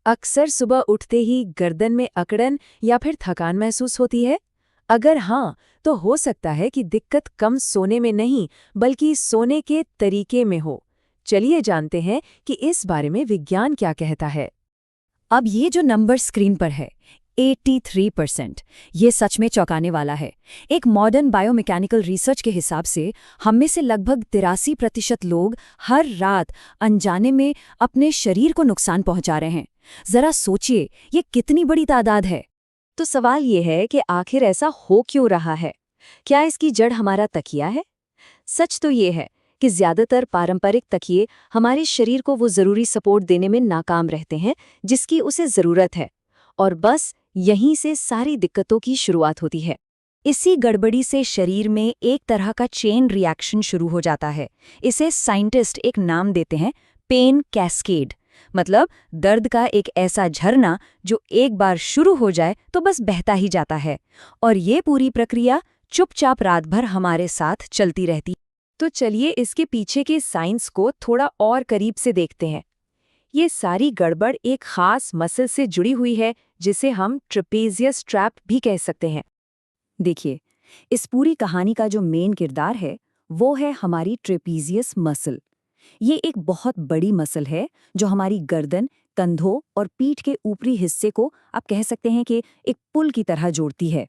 अक्सर सुबह उठते ही गर्दन में अकड़न या फिर थकान महसूस होती है? अगर हाँ, तो हो सकता है कि दिक्कत कम सोने में नहीं, बल्कि सोने के तरीके में हो। चलिए जानते हैं कि इस बारे में विज्ञान क्या कहता है। अब ये जो नंबर स्क्रीन पर है 83%, ये सच में चौंकाने वाला है। एक मॉडर्न बायोमैकेनिकल रिसर्च के हिसाब से हम में से लगभग 83% लोग हर रात अनजाने में अपने शरीर को नुकसान पहुंचा रहे हैं। जरा सोचिए, ये कितनी बड़ी तादाद है। तो सवाल ये है कि आखिर ऐसा हो क्यों रहा है? क्या इसकी जड़ हमारा तकिया है? सच तो ये है कि ज्यादातर पारंपरिक तकिए हमारे शरीर को वो जरूरी सपोर्ट देने में नाकाम रहते हैं जिसकी उसे जरूरत है, और बस यहीं से सारी दिक्कतों की शुरुआत होती है। इसी गड़बड़ी से शरीर में एक तरह का चेन रिएक्शन शुरू हो जाता है। इसे साइंटिस्ट एक नाम देते हैं, पेन कैस्केड। मतलब दर्द का एक ऐसा झरना जो एक बार शुरू हो जाए तो बस बहता ही जाता है, और ये पूरी प्रक्रिया चुपचाप रात भर हमारे साथ चलती रहती। तो चलिए इसके पीछे के साइंस को थोड़ा और करीब से देखते हैं। ये सारी गड़बड़ एक खास मसल से जुड़ी हुई है जिसे हम ट्रेपेजियस ट्रैप भी कह सकते हैं। देखिए, इस पूरी कहानी का जो मेन किरदार है वो है हमारी ट्रेपीजियस मसल। ये एक बहुत बड़ी मसल है जो हमारी गर्दन, कंधों और पीठ के ऊपरी हिस्से को आप कह सकते हैं कि एक पुल की तरह जोड़ती है।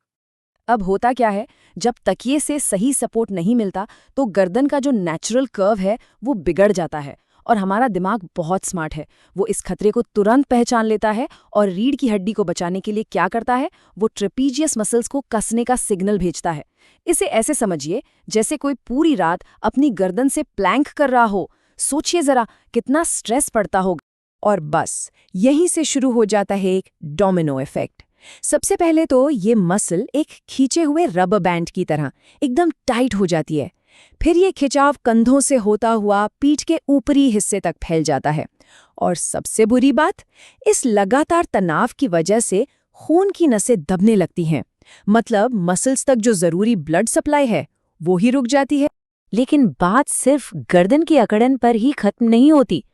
अब होता क्या है, जब तकिए से सही सपोर्ट नहीं मिलता तो गर्दन का जो नेचुरल कर्व है वो बिगड़ जाता है। और हमारा दिमाग बहुत स्मार्ट है, वो इस खतरे को तुरंत पहचान लेता है और रीढ़ की हड्डी को बचाने के लिए क्या करता है, वो ट्रेपीजियस मसल्स को कसने का सिग्नल भेजता है। इसे ऐसे समझिए जैसे कोई पूरी रात अपनी गर्दन से प्लैंक कर रहा हो। सोचिए जरा कितना स्ट्रेस पड़ता होगा। और बस यहीं से शुरू हो जाता है एक डोमिनो इफेक्ट। सबसे पहले तो ये मसल एक खींचे हुए रबर बैंड की तरह एकदम टाइट हो जाती है। फिर ये खिंचाव कंधों से होता हुआ पीठ के ऊपरी हिस्से तक फैल जाता है। और सबसे बुरी बात, इस लगातार तनाव की वजह से खून की नसें दबने लगती हैं। मतलब मसल्स तक जो जरूरी ब्लड सप्लाई है वो ही रुक जाती है। लेकिन बात सिर्फ गर्दन की अकड़न पर ही खत्म नहीं होती।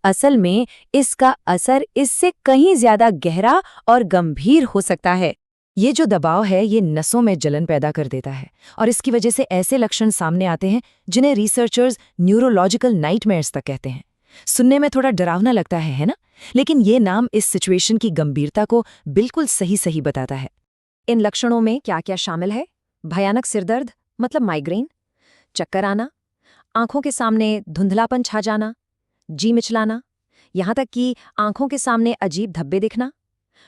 असल में इसका असर इससे कहीं ज्यादा गहरा और गंभीर हो सकता है। ये जो दबाव है ये नसों में जलन पैदा कर देता है, और इसकी वजह से ऐसे लक्षण सामने आते हैं जिन्हें रिसर्चर्स न्यूरोलॉजिकल नाइटमेयर्स तक कहते हैं। सुनने में थोड़ा डरावना लगता है ना? लेकिन ये नाम इस सिचुएशन की गंभीरता को बिल्कुल सही सही बताता है। इन लक्षणों में क्या क्या शामिल है? भयानक सिरदर्द, मतलब माइग्रेन, चक्कर आना, आंखों के सामने धुंधलापन छा जाना, जी मिचलाना, यहाँ तक कि आंखों के सामने अजीब धब्बे दिखना।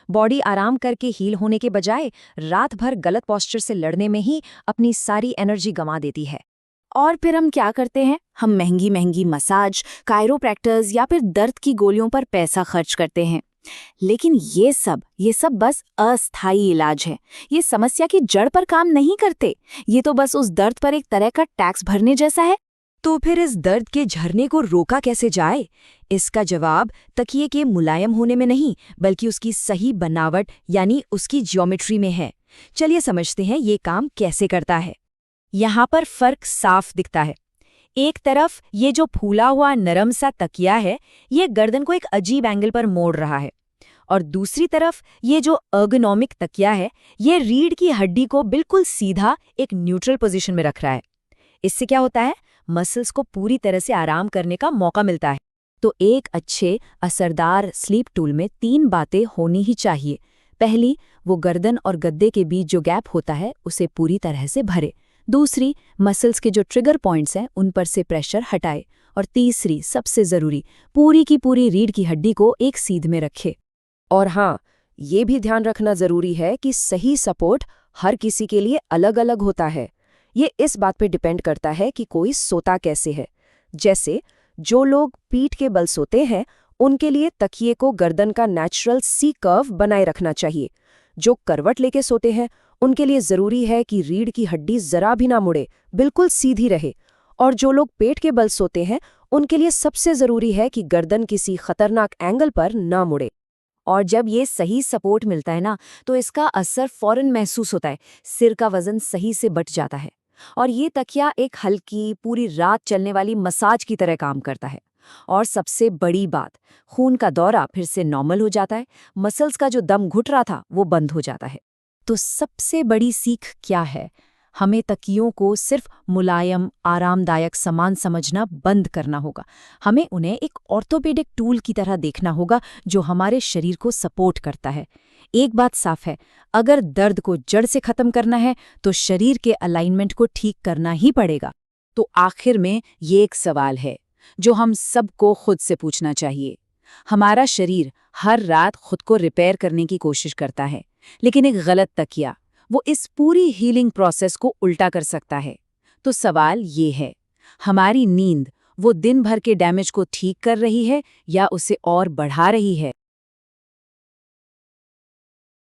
बॉडी आराम करके हील होने के बजाय रात भर गलत पोस्चर से लड़ने में ही अपनी सारी एनर्जी गंवा देती है। और फिर हम क्या करते हैं? हम महंगी महंगी मसाज, कायरोप्रैक्टर्स या फिर दर्द की गोलियों पर पैसा खर्च करते हैं। लेकिन ये सब बस अस्थायी इलाज है। ये समस्या की जड़ पर काम नहीं करते। ये तो बस उस दर्द पर एक तरह का टैक्स भरने जैसा है। तो फिर इस दर्द के झरने को रोका कैसे जाए? इसका जवाब तकिए के मुलायम होने में नहीं, बल्कि उसकी सही बनावट यानी उसकी ज्योमेट्री में है। चलिए समझते हैं ये काम कैसे करता है। यहाँ पर फर्क साफ दिखता है। एक तरफ ये जो फूला हुआ नरम सा तकिया है, ये गर्दन को एक अजीब एंगल पर मोड़ रहा है, और दूसरी तरफ ये जो अर्गोनॉमिक तकिया है, ये रीढ़ की हड्डी को बिल्कुल सीधा एक न्यूट्रल पोजीशन में रख रहा है। इससे क्या होता है? मसल्स को पूरी तरह से आराम करने का मौका मिलता है। तो एक अच्छे असरदार स्लीप टूल में 3 बातें होनी ही चाहिए। पहली, वो गर्दन और गद्दे के बीच जो गैप होता है उसे पूरी तरह से भरे। दूसरी, मसल्स के जो ट्रिगर पॉइंट्स हैं उन पर से प्रेशर हटाए। और तीसरी, सबसे ज़रूरी, पूरी की पूरी रीढ़ की हड्डी को एक सीध में रखे। और हाँ, ये भी ध्यान रखना ज़रूरी है कि सही सपोर्ट हर किसी के लिए अलग अलग होता है। ये इस बात पे डिपेंड करता है कि कोई सोता कैसे है। जैसे जो लोग पीठ के बल सोते हैं उनके लिए तकिए को गर्दन का नेचुरल सी कर्व बनाए रखना चाहिए। जो करवट लेके सोते हैं उनके लिए ज़रूरी है कि रीढ़ की हड्डी ज़रा भी ना मुड़े, बिल्कुल सीधी रहे। और जो लोग पेट के बल सोते हैं उनके लिए सबसे ज़रूरी है कि गर्दन किसी खतरनाक एंगल पर ना मुड़े। और जब ये सही सपोर्ट मिलता है ना, तो इसका असर फौरन महसूस होता है। सिर का वजन सही से बट जाता है, और ये तकिया एक हल्की पूरी रात चलने वाली मसाज की तरह काम करता है। और सबसे बड़ी बात, खून का दौरा फिर से नॉर्मल हो जाता है, मसल्स का जो दम घुट रहा था वो बंद हो जाता है। तो सबसे बड़ी सीख क्या है? हमें तकियों को सिर्फ मुलायम, आरामदायक सामान समझना बंद करना होगा। हमें उन्हें एक ऑर्थोपेडिक टूल की तरह देखना होगा जो हमारे शरीर को सपोर्ट करता है। एक बात साफ है, अगर दर्द को जड़ से खत्म करना है तो शरीर के अलाइनमेंट को ठीक करना ही पड़ेगा। तो आखिर में ये एक सवाल है जो हम सबको खुद से पूछना चाहिए। हमारा शरीर हर रात खुद को रिपेयर करने की कोशिश करता है, लेकिन एक गलत तकिया वो इस पूरी हीलिंग प्रोसेस को उल्टा कर सकता है। तो सवाल ये है, हमारी नींद वो दिन भर के डैमेज को ठीक कर रही है या उसे और बढ़ा रही है?